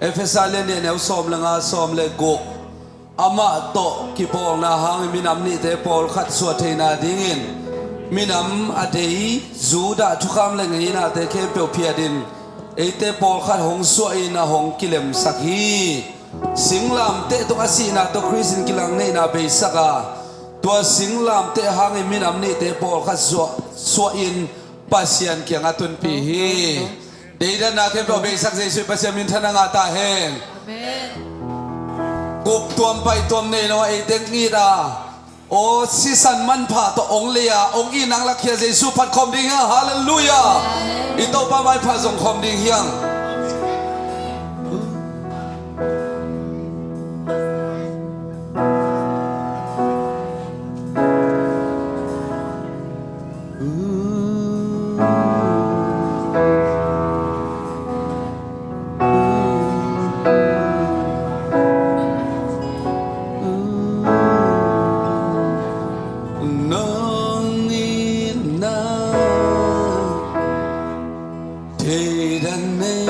เอเฟซัสเลนเนี่ยแนวสอมละงาสอมเลกุอามาโตกิปอลนาหางมินำนี่เตปอลขัดสวดเทนาดิ้งินมินำอเดย์จูดาทุกคำเลยงี้นะเตเคเปียวเพียดินเอเตปอลขัดหงสวยนะหงกิเลมสักฮีสิงลำเตตุกสีนะตุคริสต์กิลังเนี่ยนะเบสักาตัวสิงลำเตหางมินำนี่เตปอลขัดสวยอินปัสยันเกียงอัตุนปีฮีเดี๋ยวนะเคเปียวเบสักเจสุปัสยันมินทนังอาตาเฮงกุบตัวไปตัวเนนว่าไอเด็กนี่ดาโอ้สิสันมันผ่าตัวองเลียองอีนังลักเฮียเจสุพัดคอมดิ้งฮาเลลูยาอิโตปาไม่ผ่าส่งคอมดิ้งยังเทดันเน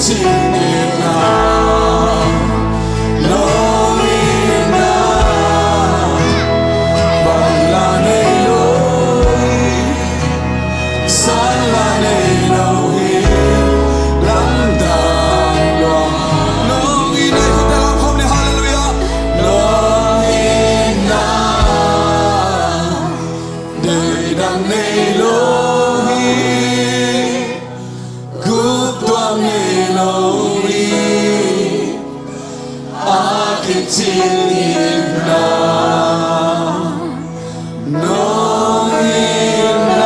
칭이나 너희나 발라네 로히 살라네 로히 람당과 너희나 그대랑 컴네 할렐루야 너희나 너희랑 내 로히 굽도함 로히 아기친이나 너희나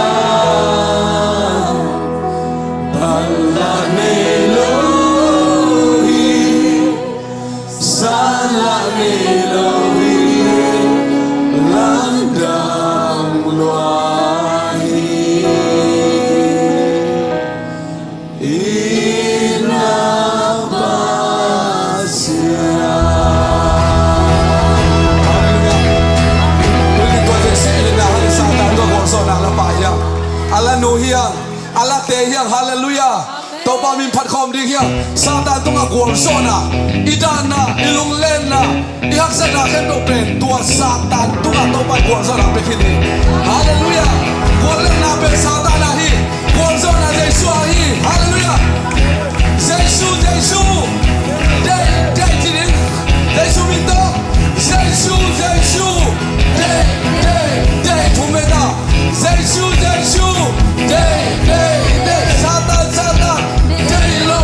발라네 로히 살라네 로히 람당 로히 Allah no hiang, Allah te hiang, hallelujah. Topa min phat khom ding hiang, Satan tunga gol sona, idana, ilung lena, ihak sana khen do pen, tua Satan tunga topa gol sona pe khini. Hallelujah. Gol lena pe Satan na hi, gol sona Jesu hi, hallelujah. Jesu, Jesu, day tidin, Jesu minto, Jesu, Jesu, day tumeda, Jesu, Jesu, day, Satan, Satan, day low,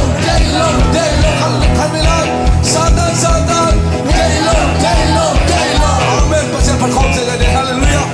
kamilan, Satan, Satan, day low, amen. Pasal perkhom saja deh, hallelujah.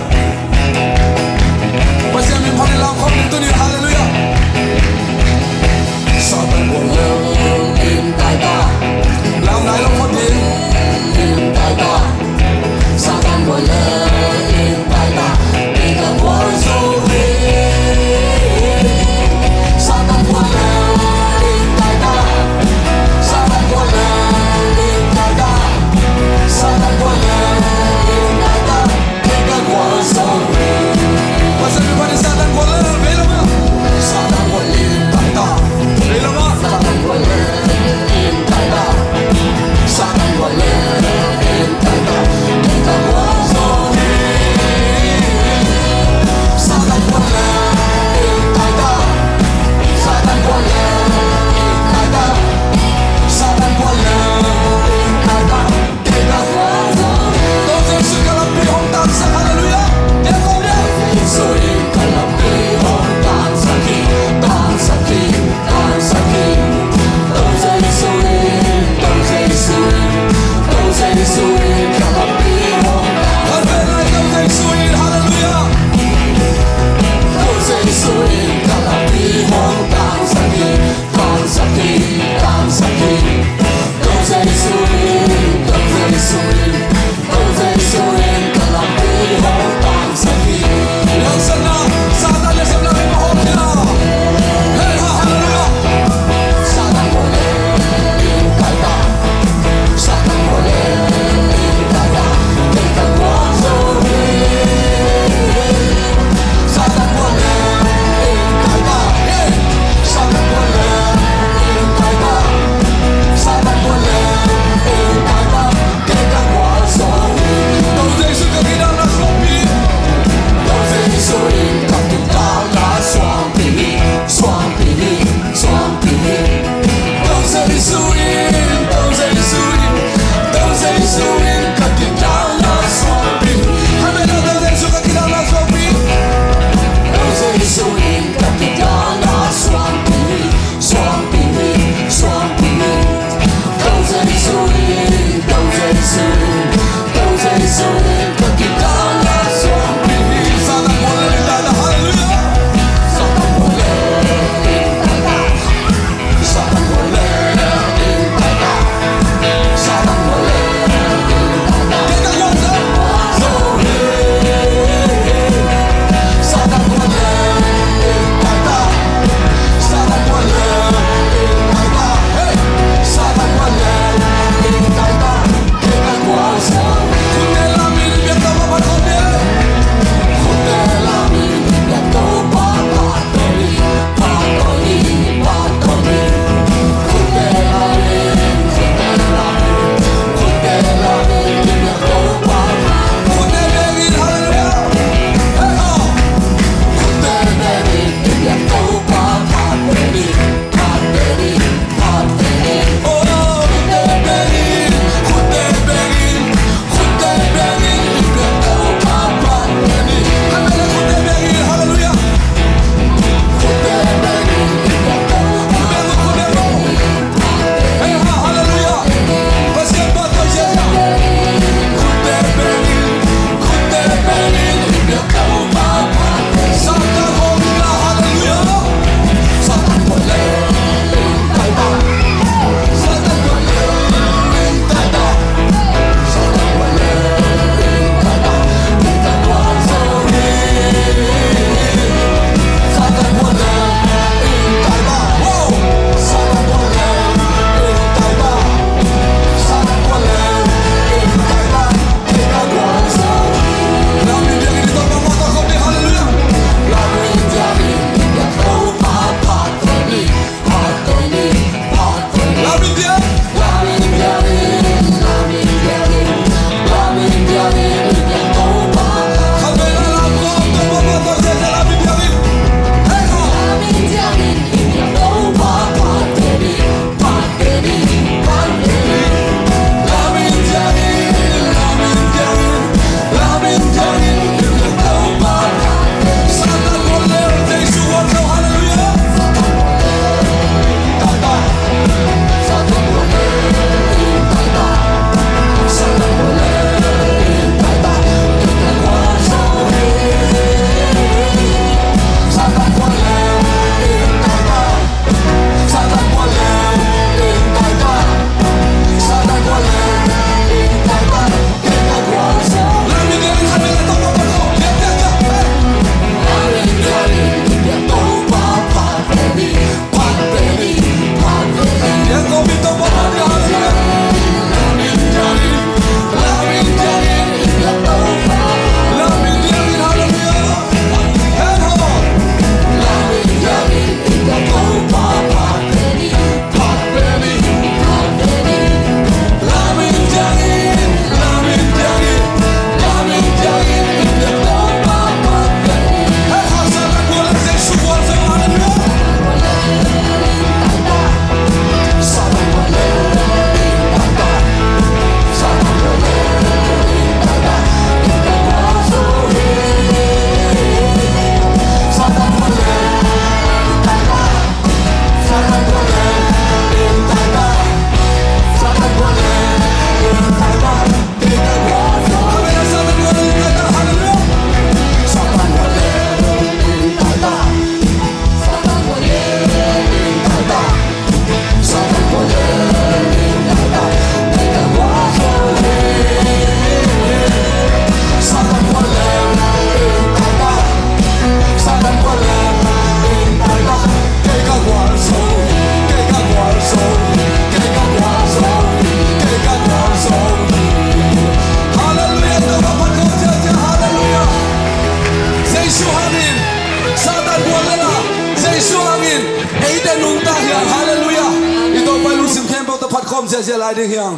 phát khom sẽ lại đi hiang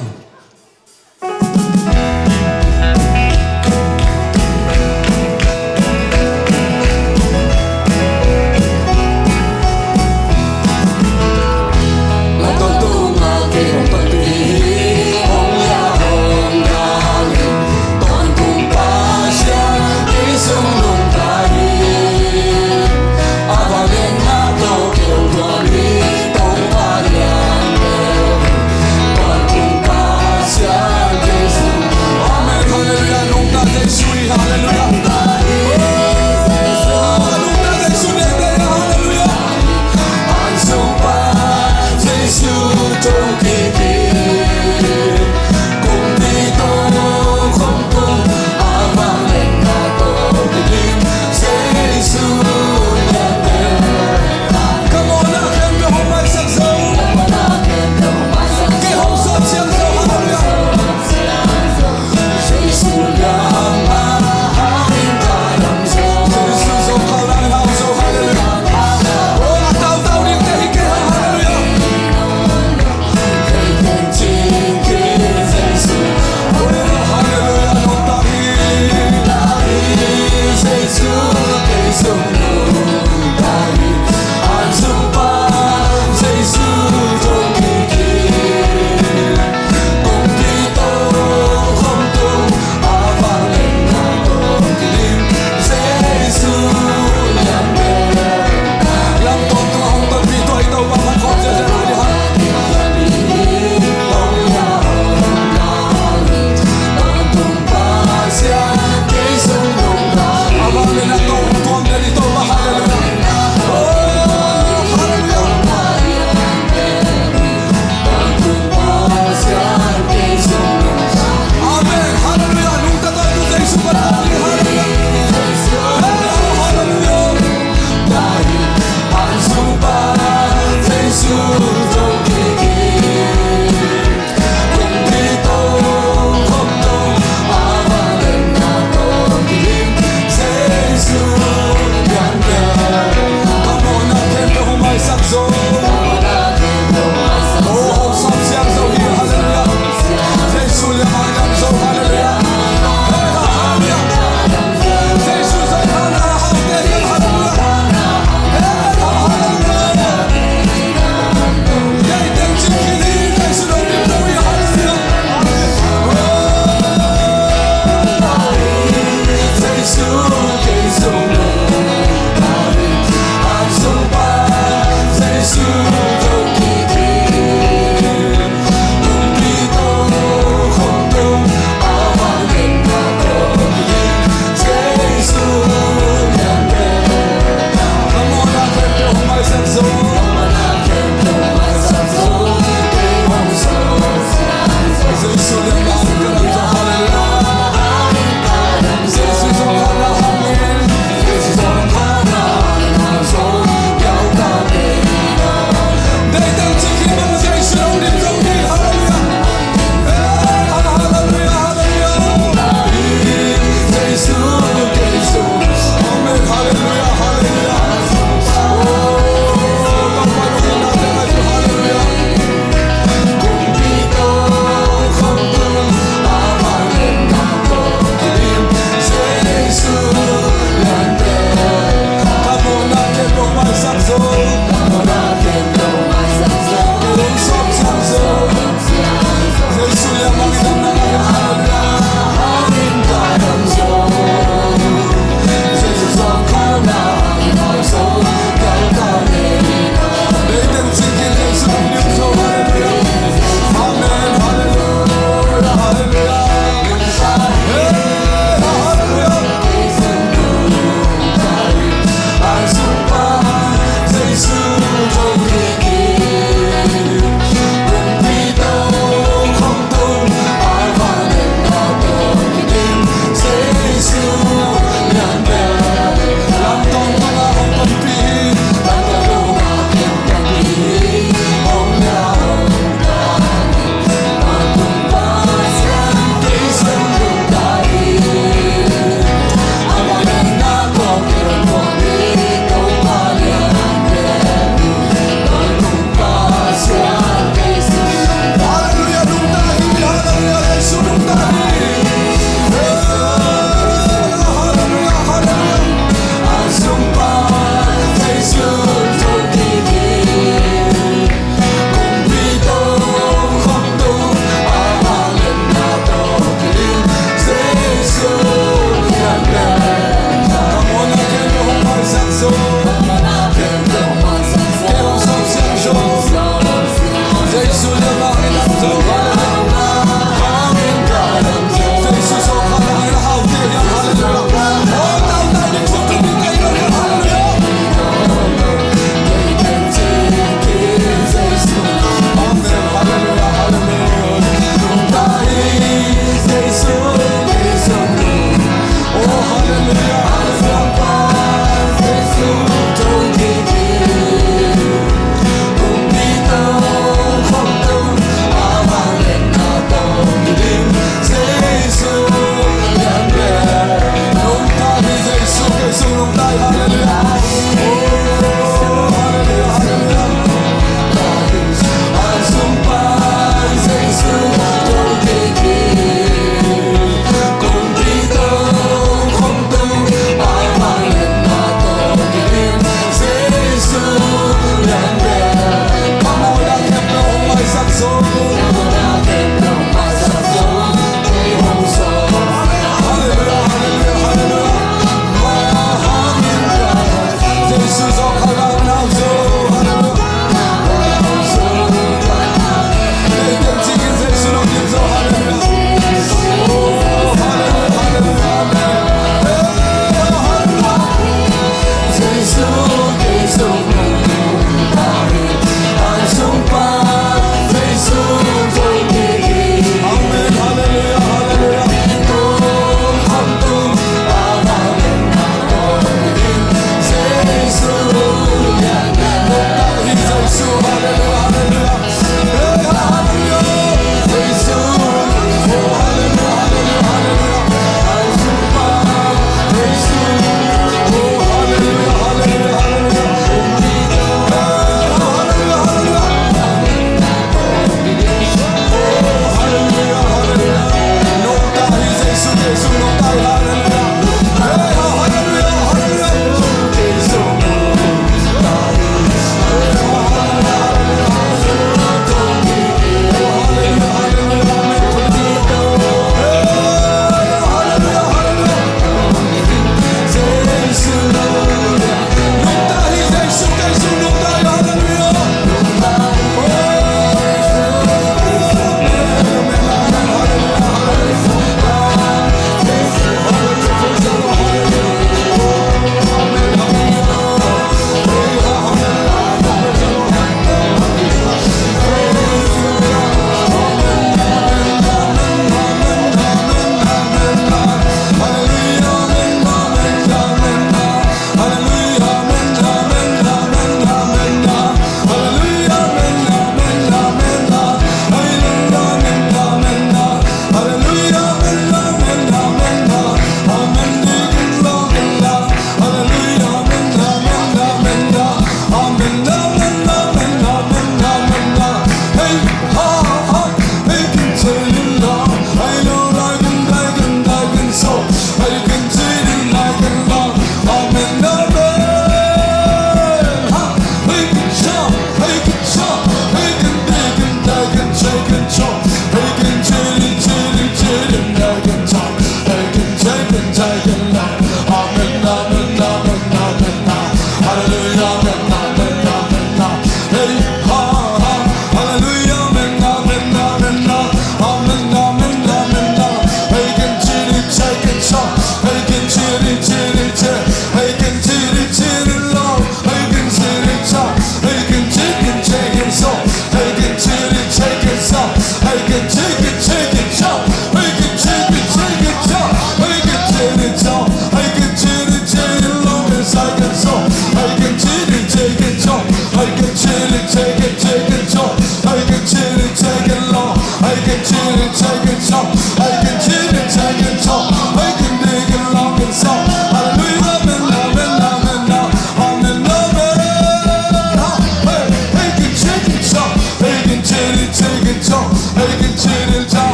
Hãy subscribe cho kênh Ghiền Mì Gõ để không bỏ lỡ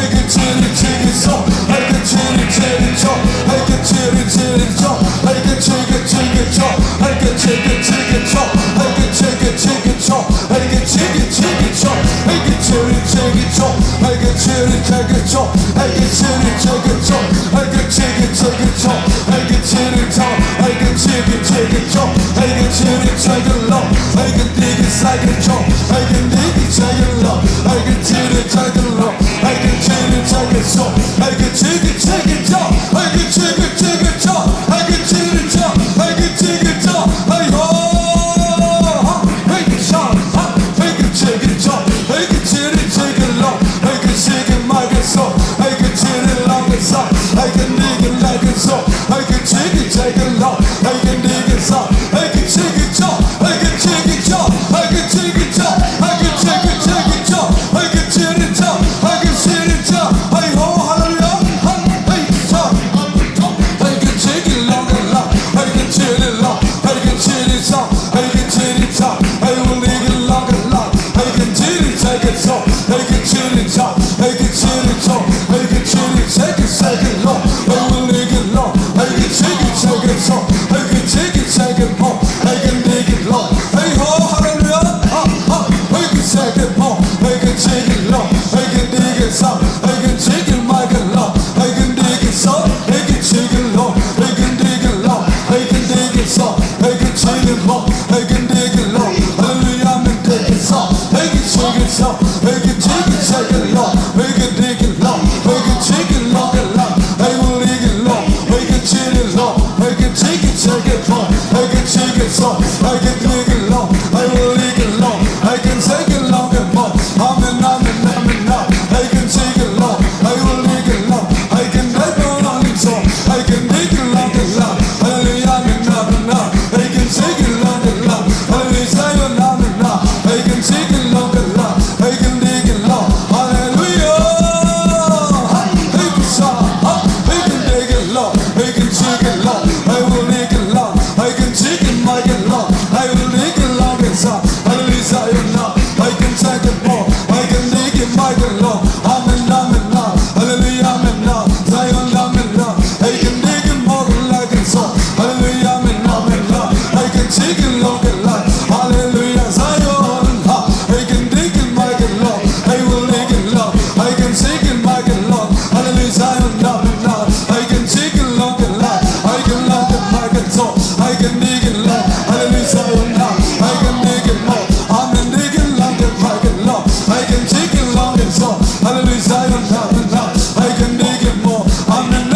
can take it so, I can take it so, I can take it so, I can take it so, I can take it so, I can take it so, I can take it so, I can take it so, I can take it so, I can take it so, I can take it so, I can take it so, I can take it so, I can take it low, I can dig it like a chop, I can dig it like a low, I can take it like a low, I can take it like a so, I can take it so, I can take it so, I can take it so, I can take it so, I ho, I can shot, I can take it so, I can take it low, I can take it like a so, I can take it long as so, I can dig it like a so, I can take it low, I can dig it so, I can take it so, I can take it so, I can take it so, I can take it so, I can take it so, I can take it so, I ho, hallelujah, I so, I can take it long and long, I can take it long, I can take it so, I can take it so, I will leave it long and long, I can take it so, I can take it so, I can take it so, I can take it long, I will leave it long, I can take it so, I can take it more, I can dig it long, I ho, hallelujah, I can take it more, I can take it long, I can dig it so, I can take it my long, I can dig it so, I can take it long, I can dig it long, I can dig it so, I can take it more, I can dig it long, hallelujah, I can dig it so, I can take it so, I can take it long, I can dig it long, I can take it long and long, I will dig it long, I can take it long, I can take it long, I can take it so, I can dig it long, I will dig it long, I can take it long and more, amen, I can take it long, I will dig it long, I can dig it long and so, I can dig it long and long, hallelujah, I can take it long and long, hallelujah, I can take it long and long, I can dig it long, hallelujah, I can so, I can dig it long, I can take it long, I will dig it long, I can take it my long, I will dig it long and so, hallelujah, I can take it more, I can dig it my long, amen, hallelujah, Zion, I can dig it more like it so, hallelujah, I can take it long and long, hallelujah, Zion, I can dig it my long, I will dig it long, I can take it my long, hallelujah, Zion, I can take it long and long, I can love it my so, I can dig it long, hallelujah, Zion, I can dig it more, amen, dig it long and my long, I can take it long and so, hallelujah, Zion, I can dig it more, amen,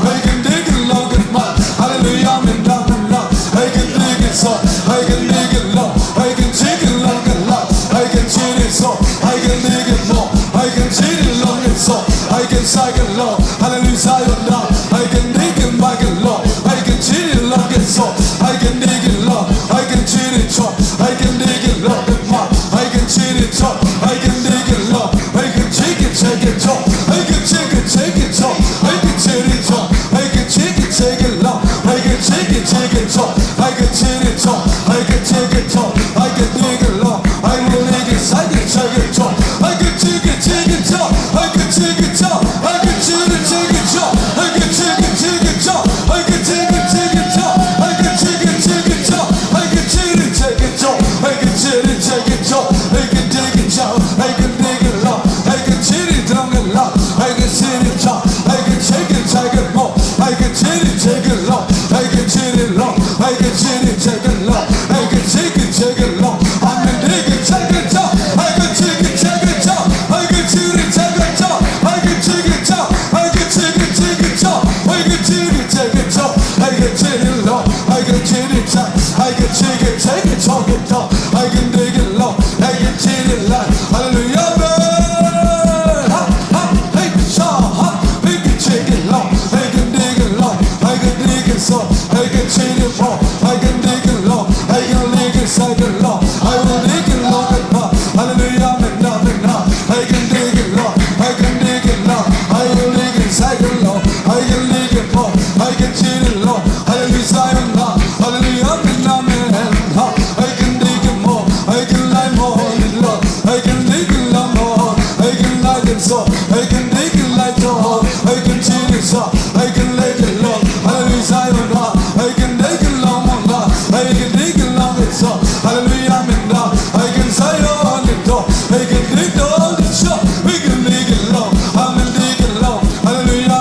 I can dig it long and much, hallelujah, amen, I can dig it so, I can dig it long, I can take it long and long, I can take it so, I can dig it more, I can take it long and so, I can take it long, hallelujah, Zion, I can dig it my long, I can take it long and so, I can dig it long, I can take it so, I can dig it long and much, I can take it so, I can dig it long, I can take it so, I can take it so, I can take it so, I can take it long, I can take it so, I can take it so, I can take it so, I can dig it long, I will dig it, I can take it so, I can take it so, I can take it so, I can take it so, I can take it so, I can take it so, I can take it so, I can take it so, I can take it so, I can dig it so, I can dig it long, I can take it long and long, I can take it so, I can take it more, I can take it long, I can take it long, I can take it long, I can take it long, I'm gonna dig it, take it so, I can take it I can make it long more. I can like it so. I can make it like dog. I can change it so. I can make it long. Hallelujah, I can make it long more. I can make it long it so. Hallelujah, I can say on it door. I can make all the show. We can make it long. I'm gonna make it long. Hallelujah,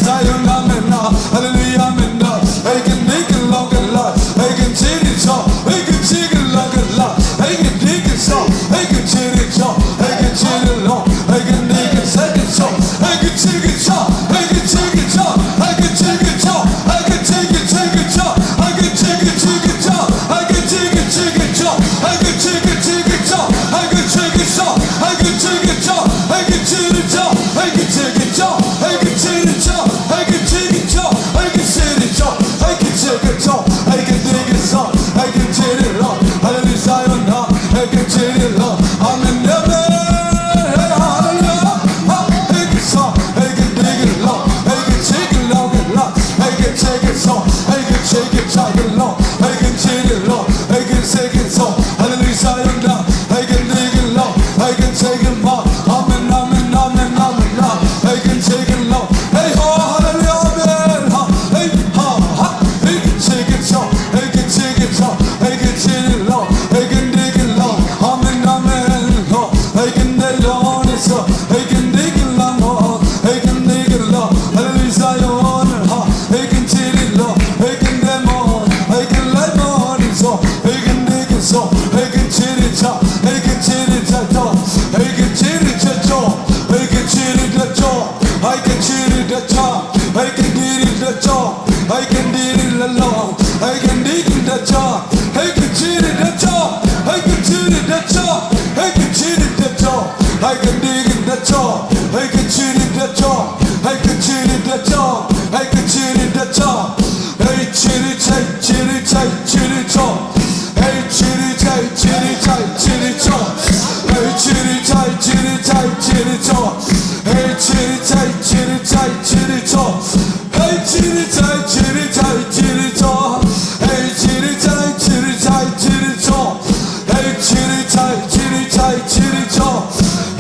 Sayonara, hallelujah, I can make it long and long. I can change it so. I can change it long and long. I can make it so. I can change it so. I can change it long. I can make it second so. I can change it so. I can change it so. I can change it so. I can change it so. I can change it so. I can change it so. I can change it so. I can change it so. I can change it so. I can change it so. I can change it so. I can change it so. I can change it so. I can change it so. I can change it so. I can take it so. I can change it long. Hallelujah, I can change it long. I'm in heaven. I can do it alone. I can do the job. I can do the job. I can do the job. I can do the job. I can do the job. I can do the job. I can do the job. I can do the job. Hey, chitty chay, chitty chay, chitty chop. Hey, chitty chay, chitty chay, chitty chop. Hey, chitty chay, chitty chay, chitty chop. Hey, chitty chay, chitty chay, chitty chop. Hey, chitty chay, chitty chay, chitty chop. Hey, chitty chay, chitty chay, chitty chop. Hey, chitty chay, chitty chay, chitty chop.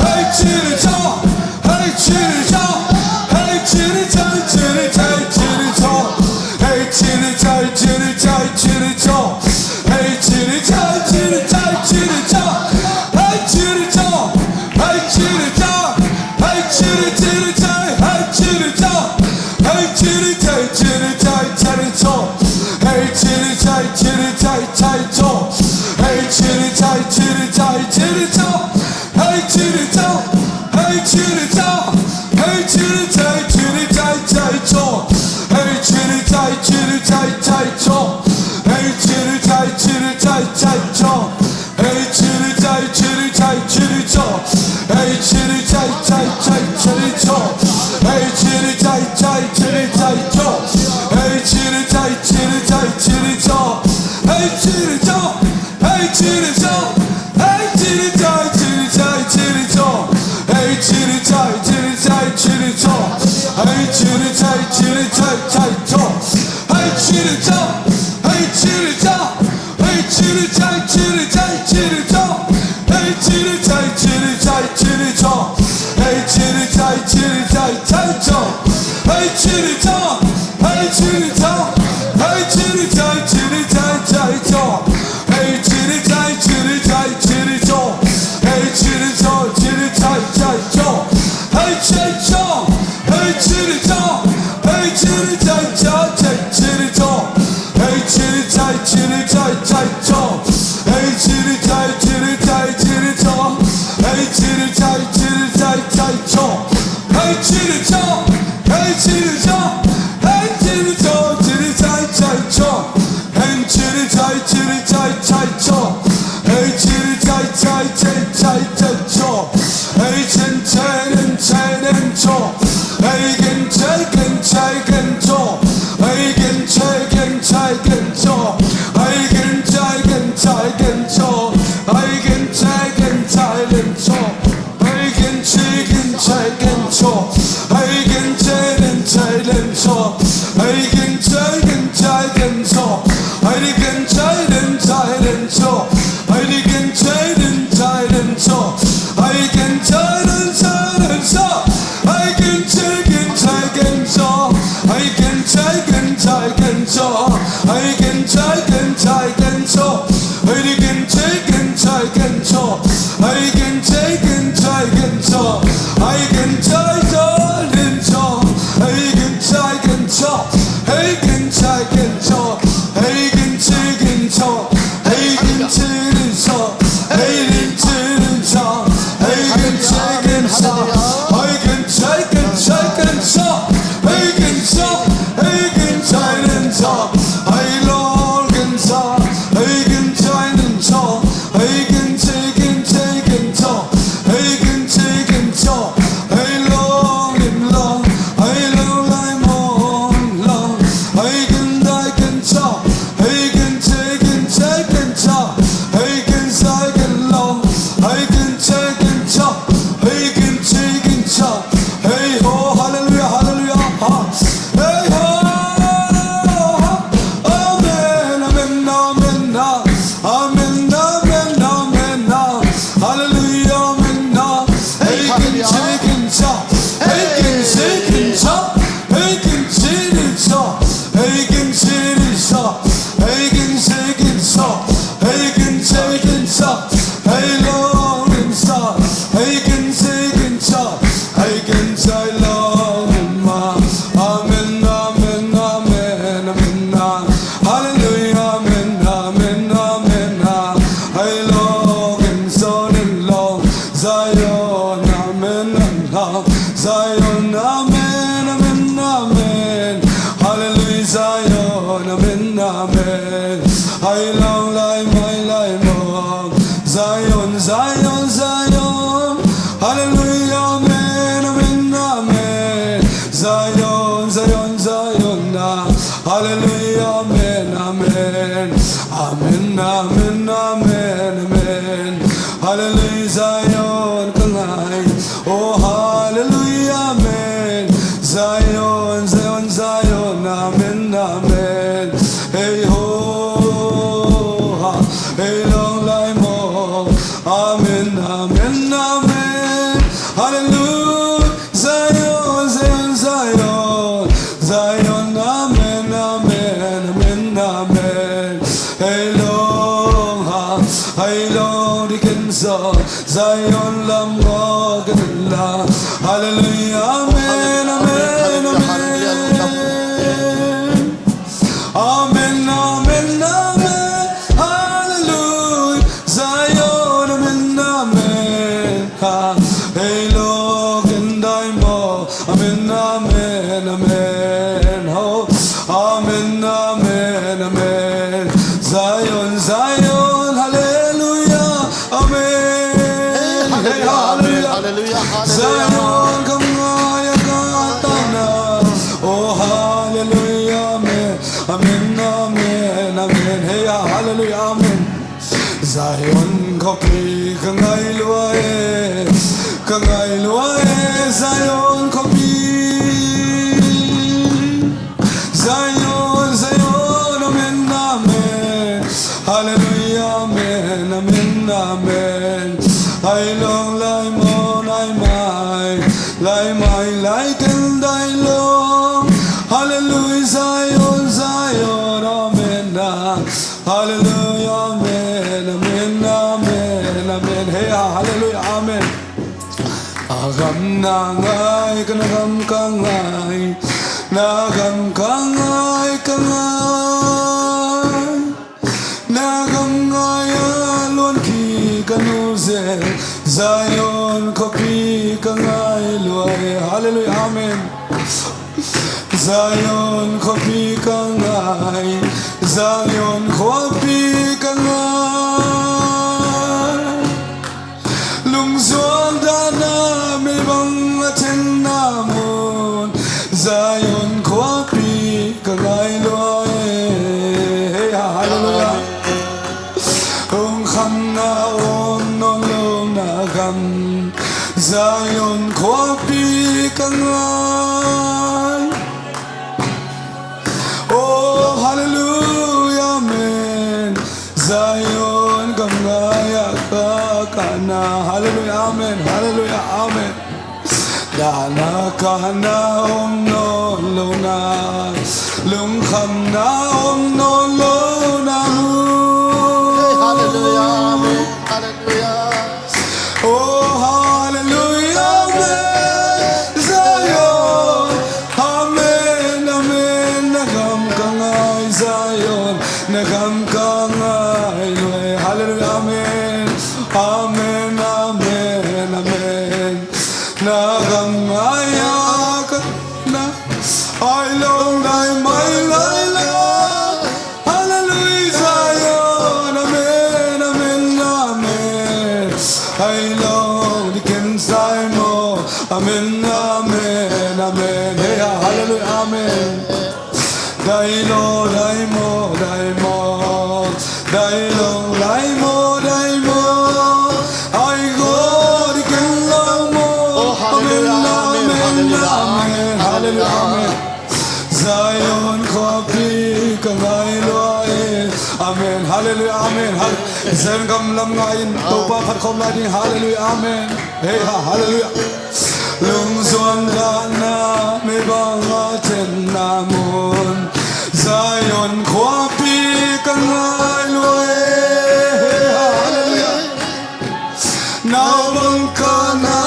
Hey, chitty chop. Hey, chitty chop. Hey, chitty chay, chitty chay, chitty chop. Hey, chitty chay, chitty chay, chitty chop. Hey, chitty chay, chitty chay, chitty chop. Hey, chitty chop. Hey, chitty chop. Hey, chitty chitty chay, hey, chitty chop. Hey, chitty chay, chitty chay, chitty chop. Hey, chitty chay, chitty chay, chay chop. Hey, chitty chay, chitty chay, chitty chop. Hey, chitty chop. Hey, chitty chop. Hey, chitty chay, chitty chay, chay chop. Hey, chitty chay, chitty chay, chay chop. Hey, chitty chay, chitty chay, chay chop. Hey, chitty chay, chitty chay, chitty chop. Hey, chitty chay, chay, chay, chitty chop. Hey, chitty chay, chay, chitty chay chop. Hey, chitty chay, chitty chay, chitty chop. Hey, chitty chop. Hey, chitty chop. Hey, chitty chay, chitty chay, chitty chop. Hey, chitty chay, chitty chay, chitty chop. Hey, chitty chay, chitty chay, chay chop. Hey, chitty chop. Hey, chitty chop. Hey, chitty chay, chitty chay, chitty chop. Hey, chitty chay, chitty chay, chitty chop. Hey, chitty chay, chitty chay, chay chop. Hey, chitty chop. Hey, chitty chop. Hey, chitty chay, chitty chay, chay chop. Hey, chitty chay, chitty chay, chitty chop. Hey, chitty chop, chitty chay, chay chop. Hey, chay chop. Hey, chitty chop. Hey, chitty chay, chay, chay, chitty chop. Hey, chitty chay, chitty chay, chay chop. Hey, chitty chay, chitty chay, chitty chop. Hey, chitty chay, chitty chay, chay chop. Hey, chitty chop. Hey, chitty chop. cho I can take and take and cho I can take and cho I can take and cho I can take and cho I can take and cho I can take and cho I can take and cho I can take and cho I can take and take and cho I can cho I can take and cho I long and cho I can take and cho I can take and take and cho I can take and cho I long and long I long like more long I can cho I can take and take and cho I can take and long I can take and cho I can take and cho hey ho hallelujah hallelujah ha hey ho amen amen amen amen amen amen hallelujah amen I can take and cho I can take and cho I can take and cho I can take and cho I can take and cho I can take and cho I long and so I can take and cho I can take long and ma amen amen amen amen hallelujah amen amen amen I long and so and long Zion amen amen Zion amen amen amen hallelujah Zion amen amen I long like my life long Zion Zion Zion hallelujah amen amen amen Zion Zion Zion hallelujah amen amen amen amen amen amen hallelujah Zion kangai oh hallelujah amen Zion Zion Zion amen amen hey ho ha hey long life more amen amen amen hallelujah Zion Zion Zion Zion amen amen amen amen hey long ha hey long the kenso Zion lam go ganla hallelujah amen amen amen amen amen hallelujah Zion amen amen hey long and I more amen amen amen oh amen amen amen Zion Zion hallelujah amen hey hallelujah hallelujah Zion kamaya katana oh hallelujah amen amen amen amen hey hallelujah amen Zion kopi kangai luae Zion kopi Zion Zion amen amen hallelujah amen amen amen I long like mon I my like and I long hallelujah Zion Zion amen hallelujah amen amen amen amen hey hallelujah amen agam na ngai kanagam kangai nagam kangai kangai nagam ngai luôn khi kanuze Zion kopi kangai luai hallelujah amen Zion kopi kangai Zion kopi kangai lung zuang dana me bang aten namun Zion kopi kangai luai hey hallelujah ong kham na om non long na gam Zion kopi kangai oh hallelujah amen Zion kamaya kana hallelujah amen hallelujah amen dana kana om non lo na lung kham na om non lo na hallelujah amen hallelujah Oh, hallelujah, amen. Zion, amen, amen. Nagam kangay Zion, nagam kangay Lue. Hallelujah, amen. Amen, amen, amen. Nagam ayak na I long thy my life. Hallelujah, Zion, amen, amen, amen. I long the King Simon, amen, amen, amen. Hey, hallelujah, amen. Thy Lord, thy more, thy more, thy Lord, thy more, thy more. I go the King of more, amen, amen, amen, hallelujah, amen. Zion kopi kangay loe, amen, hallelujah, amen. Zion kamlam ngayon, topa pat kom lai ding, hallelujah, amen. Hey, hallelujah. Lung suan na may bangaten namun. Zion kopi kangay loe, hallelujah. Nawang ka na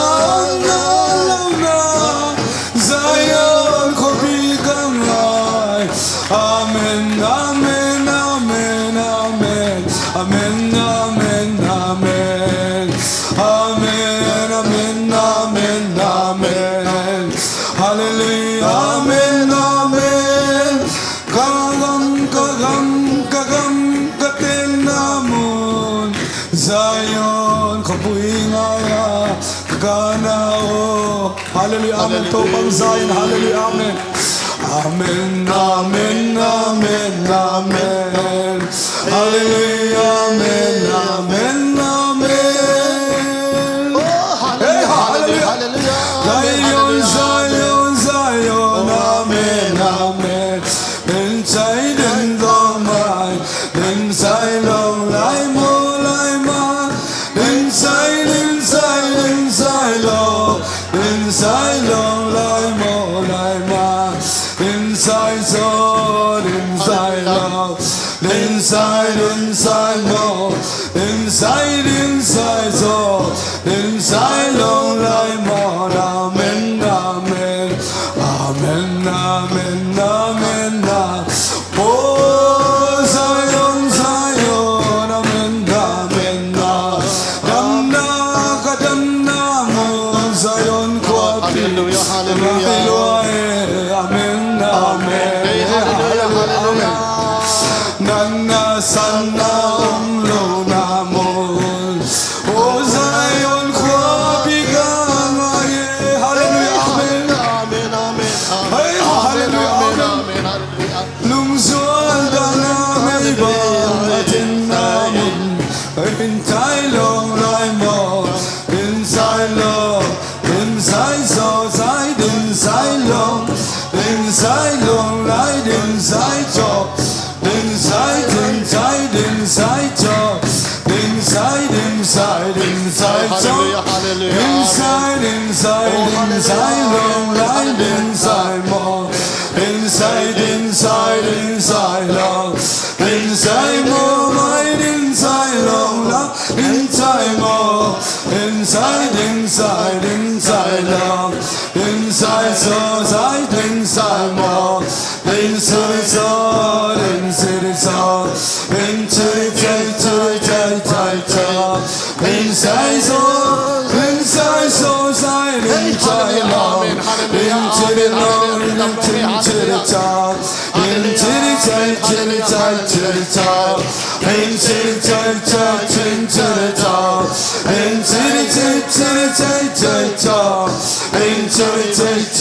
Zion kopi kangay. Amen, amen, amen, amen, amen, amen, amen, amen, amen, amen, amen, hallelujah, amen, amen. Kagam, kagam, kagam, katin namun. Zion kapuing aya kanao. Hallelujah, amen. Topang Zion, hallelujah, amen. Amen, amen, amen, amen. Hallelujah, amen, amen, amen. Hey, hallelujah. Zion, Zion, Zion, amen, amen. Inside and long mine, inside long lie more, lie more. Inside, inside, inside long, inside long lie more, lie more. Inside soul, inside love, inside, inside more, inside, inside soul, inside long life more. Amen, amen, amen, amen, amen. Oh, Zion, Zion, amen, amen. Damna kadamna mo Zion ko. Hallelujah, hallelujah. Amen, amen. Hey, hallelujah, hallelujah. Nana sana umlo namon. Oh Zion kwa bigangaye. Hallelujah, amen. Amen, amen, Hey, hallelujah, amen, hallelujah. Lungsuan dana may bangatin namun. Hintay long ray mo. Inside love, inside soul, inside long. Inside long light, inside job, inside, inside, inside job, inside, inside, inside Hallelujah, job, hallelujah. inside, inside, inside long light, inside more, inside, inside, inside long, inside more light, inside long love, inside more, inside, inside, inside long, inside so side. Inside more, inside soul, inside soul, inside inside soul, inside soul, side, inside long, into the long, into the top, into the top, into the top, into the top, into the top, into the top, into the top,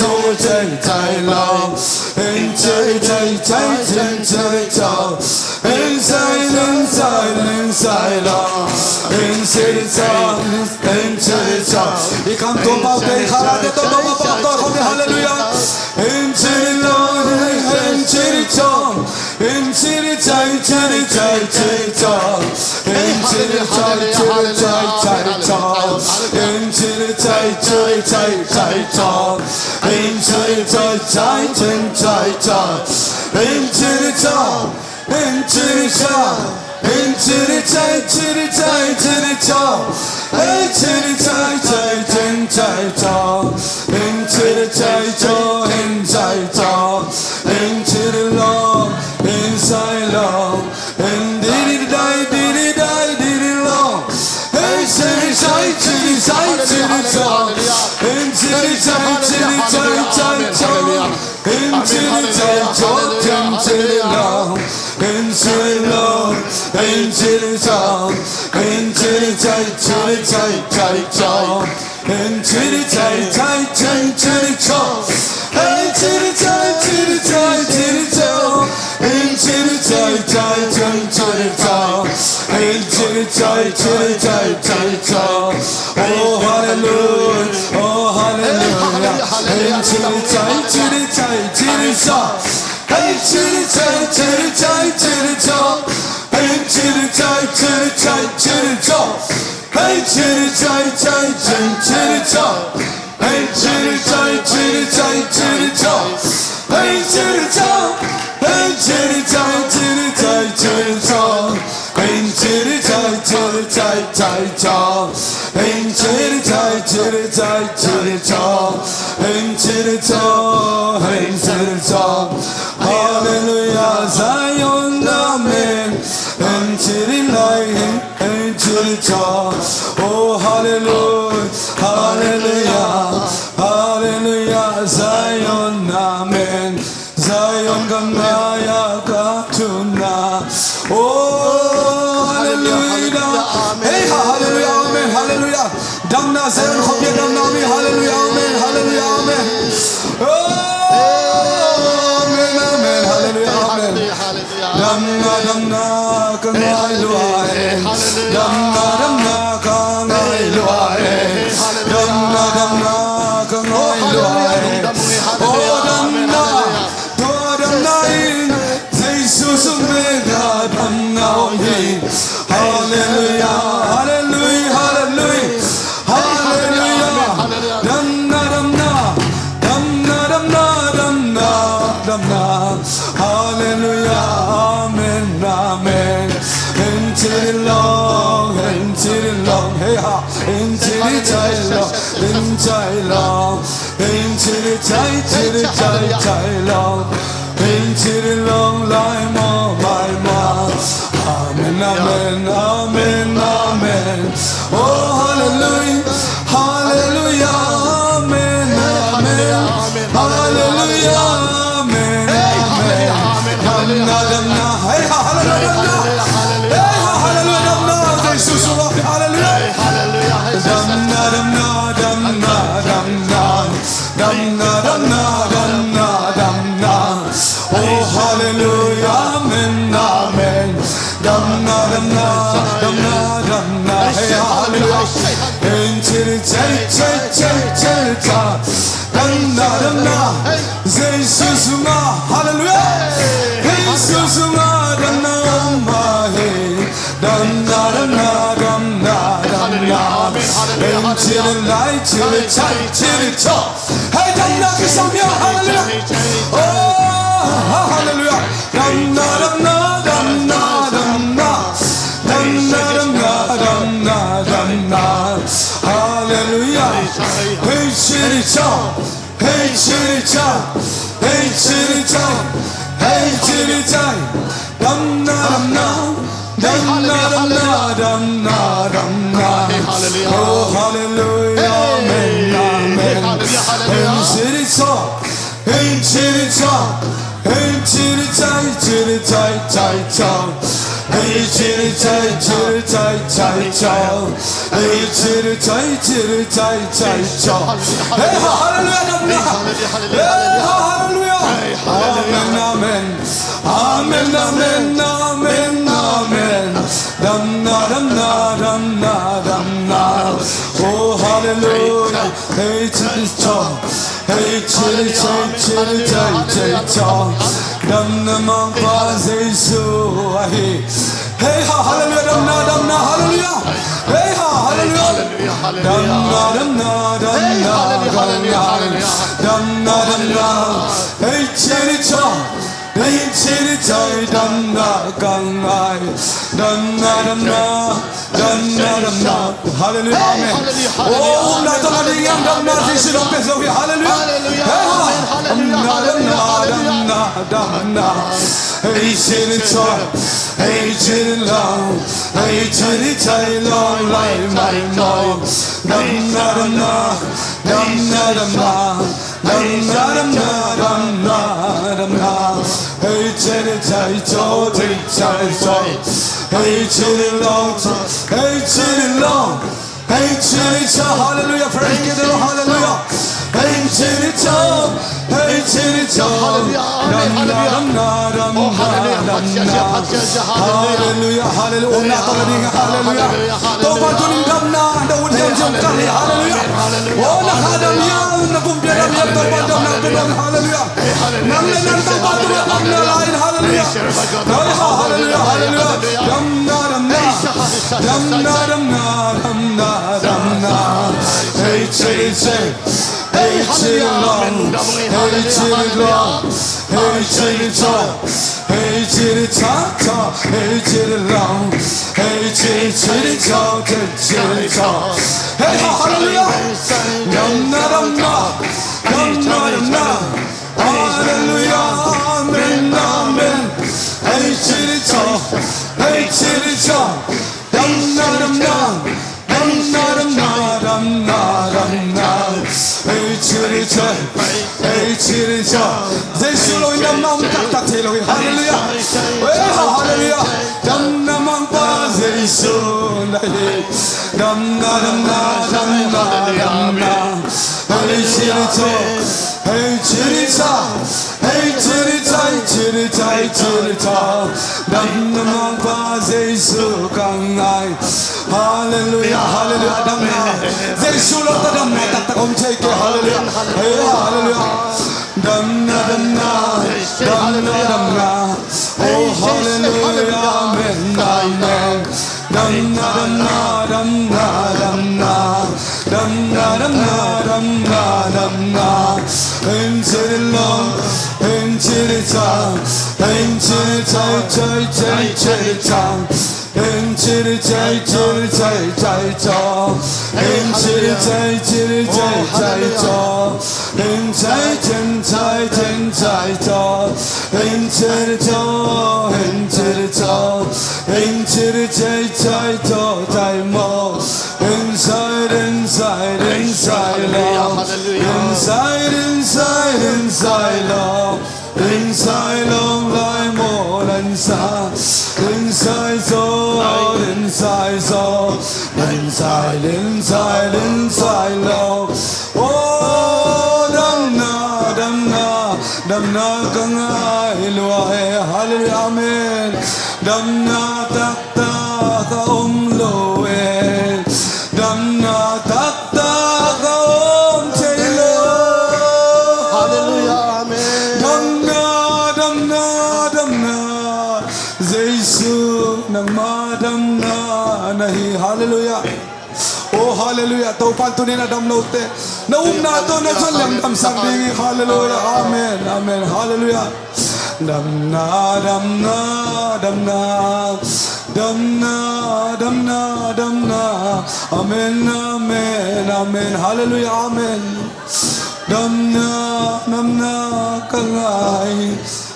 long, into the top, inside, inside long, into the top. He come to about the hallelujah. Into the Lord, into the top, into the top, into the top, into the top, into the top, into the top, into the top, into the top, into the top, into the top, into the top, chitty chai chai chai chai chai, and chitty chai chai and chai chai, and chitty long, inside long, and diddy long, hey chitty chai chitty chai chitty chai, and chitty chai chitty chai chai chai, and chitty chai chai and chitty long, and chitty long, and chitty chai, and chitty chai chitty chai chai chai, and chitty chai chai chai chitty chai, hey chitty chai chitty chai chitty chai, and chitty chai chai chai chitty chai, and chitty chai chitty chai chai chai, oh hallelujah, oh hallelujah, and chitty chai chitty chai chitty chai, hey chitty chai chitty chai chitty chai, and chitty chai chitty chai chitty chai, hey chitty chai chai chai chitty chai, hey chitty chai chitty chai chitty chai, hey chitty chai, hey chitty chai chitty chai chitty chai, hey chitty chai chitty chai chai chai, hey chitty chai chitty chai chitty chai, hey chitty chai, hey chitty chai, hallelujah, Zion, amen, and chitty light, and chitty chai, oh hallelujah, hallelujah, hallelujah, Zion, amen, Zion, Gamaya, Gatuna, oh hallelujah, hey hallelujah, amen, hallelujah, Damna Zion, Khopya Damna, hallelujah, amen, hallelujah, amen, oh amen, amen, hallelujah, amen. Damna damna kangai luai, damna damna kangai luai, damna damna kangai luai, oh damna, do damna in, Jesus umega damna in, hallelujah, hallelujah, hallelujah, hallelujah, damna damna, damna damna damna damna, hallelujah. Amen, amen. Into the long, hey ha, into the tight long, into the tight long, into the long line, my mom. Amen, amen, amen, amen. Oh hallelujah, hallelujah, amen, amen, hallelujah, amen, amen. Hey hallelujah, hey hallelujah, Jesus hallelujah, damna damna damna damna damna damna damna, oh hallelujah, amen, amen, damna damna damna damna, hey hallelujah, into the chai, damna damna, Jesus hallelujah. Into the light, to the tight, to the top. Hey, damna kisamya, hallelujah. Oh, hallelujah. Damna, damna, damna, damna, damna, damna, damna, damna. Hallelujah. Hey, chitty chop. Hey, chitty chop. Hey, chitty chop. Hey, chitty chop. Damna, damna. Damna, damna, damna, damna. Oh, hallelujah, amen, amen. Hey, chitty chop, hey, chitty chop, hey, chitty tight, tight chop. Hey, chitty tight, tight chop. Hey, chitty tight, tight chop. Hey, hallelujah, damna. Hey, hallelujah, amen, amen, amen, amen, amen. Damna, damna, damna, damna. Oh, hallelujah. Hey, chitty chop. Hey, chitty chop. Damna, mampa, zesu, ahi. Hey, hallelujah, damna, damna, hallelujah. Hey, hallelujah. Damna, damna, damna, damna, damna. Hey, chitty chop. Hey, chitty chai, damna, gangai, damna, damna, Hallelujah, amen. Oh, na to na ding yang dam na si silong peso. Hallelujah. Hey, chili chop, hey, chili long, hey, chili chai long, like my mom. Dum na dum na, dum na dum na, dum na dum na, dum na dum na. Hey, chili chai cho, chili chai cho. Hey, chili long, hey, chili long, hey, chili cho. Hallelujah, praise the Lord, hallelujah. Hey, chili cho, hey, chili cho. Hallelujah, hallelujah. Oh, na to ding hallelujah. To pa tuning dam na, da un jam jam kali hallelujah. Oh, na hadam yang na kumpya dam yang to pa dam na pinong hallelujah. Nang na nang to pa tuning dam na lain hallelujah. Hallelujah, hallelujah. Dam na dam na, dam na dam na, dam na dam na. Hey, chili chili. Hey, chili long, hey, chili long, hey, chili chop, hey, chili chop, hey, chili long, hey, chili chop, chili chop. Hey, hallelujah, dum na dum na, dum na dum na, hallelujah, amen, amen. Hey, chili chop, hey, chili chop, dum na dum na, dum na dum na, dum na dum na. Hey, chili chop, hey, chili chop. Zesulo indam nam tak tak telo. Hallelujah, hallelujah. Dam namang pa zesu nahi. Dam na dam na dam na dam na. Hey, chili chop, hey, chili chop, hey, chili chop, chili chop, chili chop. Dam namang pa zesu kangai. Hallelujah, hallelujah. Dam na zesulo ta dam na tak tak om cheke. Hallelujah, hey, hallelujah. Dam na dam na, dam na dam na. Oh, hallelujah, amen, amen. Dam na dam na, dam na dam na, dam na dam na, dam na dam na. Hey, chili long, hey, chili chop, hey, chili chai chai chai chili chop. Hey, chili chai chili chai chai chop. Hey, chili chai chili chai chai chop. Hey, chai chen chai chen chai chop. Hey, chili chop, hey, chili chop. Hey, chili chai chai chop chai mo. Inside, inside, inside love. Inside, inside, inside love. Inside love like more than sun. Inside soul, inside soul. Inside, inside, inside love. Oh, damna, damna, damna kangai luahe. Hallelujah, amen. Damna tak tak ka loe. Damna tak tak ka chelo. Hallelujah, amen. Damna, damna, damna. Jesu nang madam na nahi. Hallelujah. Oh, hallelujah. Tau pantunin na damlo te. Naum na to na salam dam sangdingi. Hallelujah. Amen. Amen. Hallelujah. Damna, damna, damna. Damna, damna, damna. Amen. Amen. Amen. Hallelujah. Amen. Damna, damna kangai.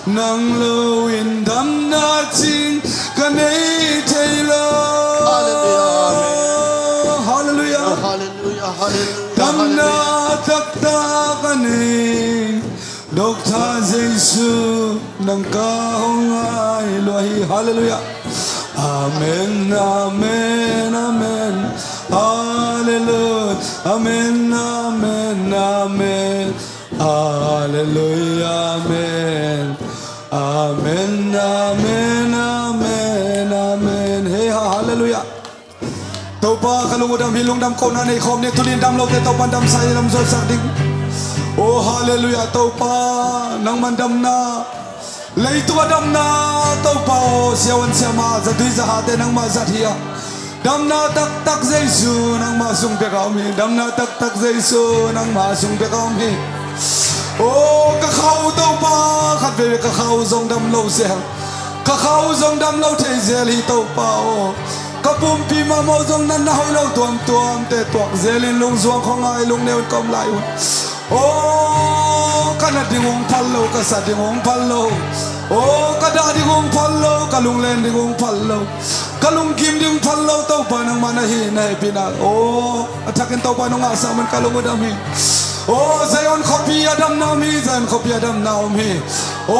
Nang luin damna ching kanay tailo. Hallelujah. Hallelujah, hallelujah. Damna takta kaning Dokta Jesu nang kahungay luahi. Hallelujah. Amen, amen, amen. Hallelujah. Amen, amen, amen. Hallelujah, amen. Amen, amen, amen, amen. Hey, hallelujah. Tau pa kalungod am hilong dam ko na nei khom ne tunin dam lo te tau pan dam sai dam so sak ding. Oh, hallelujah. Tau pa nang mandam na. Lei tu dam na tau pa o siawan siama za tui za hate nang ma zat hiya. Dam na tak tak Jesu nang ma sung pe kaum hi. Dam na tak tak Jesu nang ma sung pe kaum hi. Oh, ka khau tau pa khat ve ka khau zong dam lo se. Ka khau zong dam lo the zel hi tau pa o. กระปุ่มปีมาโมจงนั้นนะให้เราตัวแต่ตัวเซลินลงสวงของไอ้ลงเนวกำไลหุ่นโอ้กันดิงงพัลโลกษัตริย์ดิงงพัลโลโอ้กระดาดิงงพัลโลกะลุงเลนดิงงพัลโลกะลุงกิมดิงพัลโลเต้าปานังมานะฮีในปีนาโอ้อากินเต้าปานังอาสามันกะลุงดามีโอ้ไซออนคอปีอาดัมนามีไซออนคอปีอาดัมนามีโอ้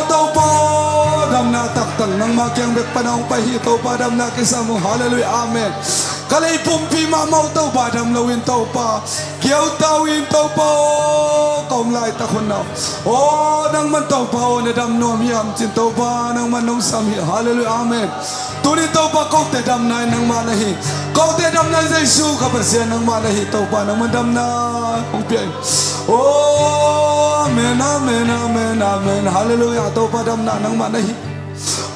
เต้าปาดัมนาตักตังนังมาเกียงเบกปานองไปฮีเต้าปาดัมนากิสามุฮาเลลูยาอาเมนกะเลยปุ่มปีมาเมาเต้าปาดัมลวินเต้าปาเกี่ยวเต้าวินเต้าปากอมลายตะคนนาโอ้นังมันเต้าปาโอเนดัมโนมีอัมจินเต้าปานังมันนงสามีฮาเลลูยาอาเมนตัวนี้เต้าปาเขาเตะดำนายนังมานะฮีเขาเตะดำนายใจสู้กับเสียนังมานะฮีเต้าปานังมันดำนายองเปียโอ้อาเมนอาเมนอาเมนอาเมนฮาเลลูยาเต้าปาดำนายนังมานะฮี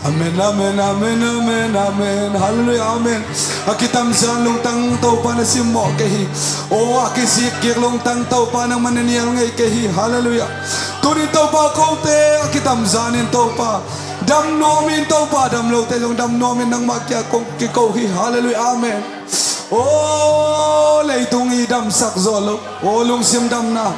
Amen, amen, amen, amen, amen, hallelujah, amen. Akitam sa lung tang tau pa na si mo kehi. O akisikir lung tang tau pa nang mananiyal ngay kehi, hallelujah. Tunin tau pa kote, akitam sa nin tau pa. Dam nomin tau pa, dam lo te yung dam nomin nang magya kong kikohi, hallelujah, amen. O leitung idam sak zolo, o lung sim dam na.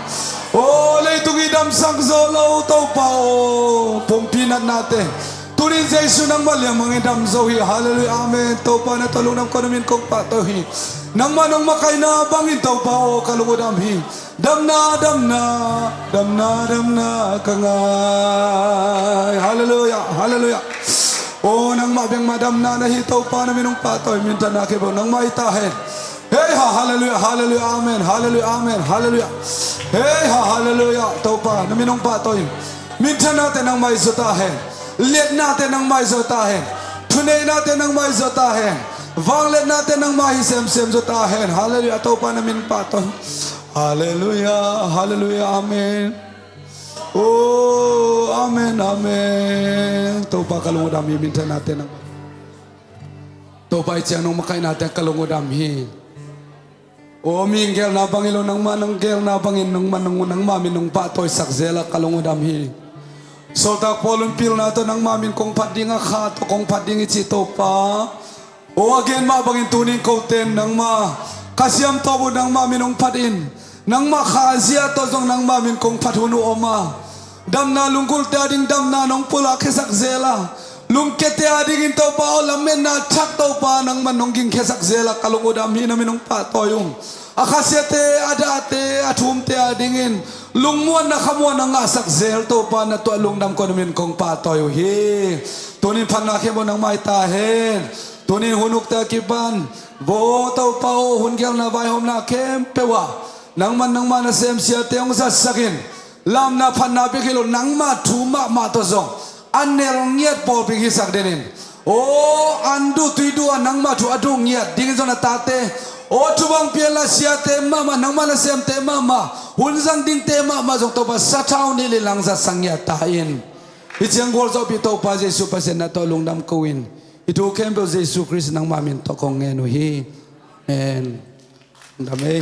O leitung idam sak zolo tau pa o pumpinat natin. Tunin sa Yesu nang malyang mga idam zohi, hallelujah, amen. Tau pa na tulong ng konomin kong patohi. Nang manong makay na bangin tau pa o kalungod amhi. Dam na, dam na, dam na, dam na, kangay. Hallelujah, hallelujah. O nang mabiyang madam na nahitaw pa namin ng patoy, minta na kibaw nang maitahin. Hey ha, hallelujah, hallelujah, amen, hallelujah, amen, hallelujah. Hey ha, hallelujah, tau pa namin ng patoy. Minta natin ang maisutahin. Lihat natin ang maisutahin. Tunay natin ang maisutahin. Vanglet natin ang mahisemsem sutahin. Hallelujah, tau pa namin patoy. Hallelujah, hallelujah, amen. Oh, amen, amen. Tau pa kalungod amhi, minta natin ang tau pa iti anong makain natin kalungod amhi. O minggel na bangilo ng mananggel na bangin ng manangunang mamin ng patoy sakzela kalungod amhi. So takpolon pil nato ng mamin kong pading akato kong pading ichito pa. O again mabangin tuning koten ng ma kasiyam tobo ng mamin ng padin. Nang makasya tozong ng mamin kong patuno oma. Dam na lungkul te ading dam na nong pula kesak zela. Lungket te ading into pa o lamen na chak tau pa nang manongging kesak zela kalungod amhi namin ng patoyong. Akasya te adate atum te adingin. Lungmuan na kamuan ang asak zel to pa na tualong nam ko namin kong patoyo. He, tunin panaki mo ng maitahin. Tunin hunuk te kipan. Bo tau pa o hungyal na bayhom na kempewa. Nang man na sem siya te yung sasakin. Lam na panabikilo nang matuma matozong. Anel ngiyat po pigisak dinin. O andu tuiduan nang matu adung ngiyat. Dingin so na tate. O tubang piala siya te mama nang malasem te mama. Hunzang ding te mama zong to pa sa taon nililang sa sangyatain. Itiang gol sa pito pa Jesu pa siya natulong nam kawin. Ito kempo Jesu Christ nang mamin to kong enuhi. And dami.